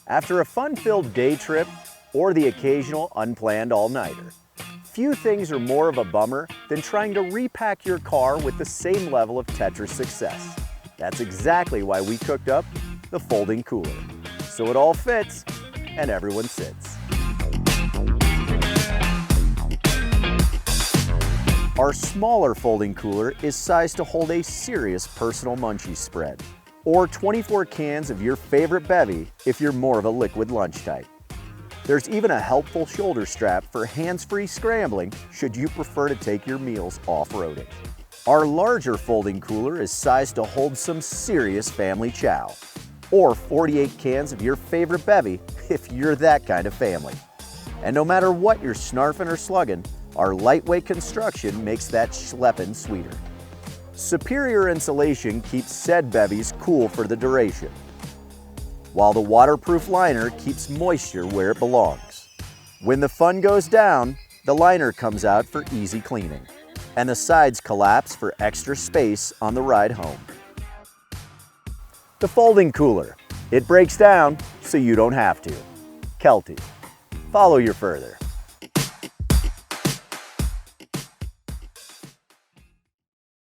After a fun-filled day trip or the occasional unplanned all-nighter, few things are more of a bummer than trying to repack your car with the same level of Tetris success. That's exactly why we cooked up the folding cooler, so it all fits and everyone sits. Our smaller folding cooler is sized to hold a serious personal munchie spread, or 24 cans of your favorite bevy if you're more of a liquid lunch type. There's even a helpful shoulder strap for hands-free scrambling should you prefer to take your meals off-roading. Our larger folding cooler is sized to hold some serious family chow, or 48 cans of your favorite bevy if you're that kind of family. And no matter what you're snarfing or slugging, our lightweight construction makes that schlepping sweeter. Superior insulation keeps said bevies cool for the duration, while the waterproof liner keeps moisture where it belongs. When the fun goes down, the liner comes out for easy cleaning, and the sides collapse for extra space on the ride home. The folding cooler. It breaks down so you don't have to. Kelty. Follow your further.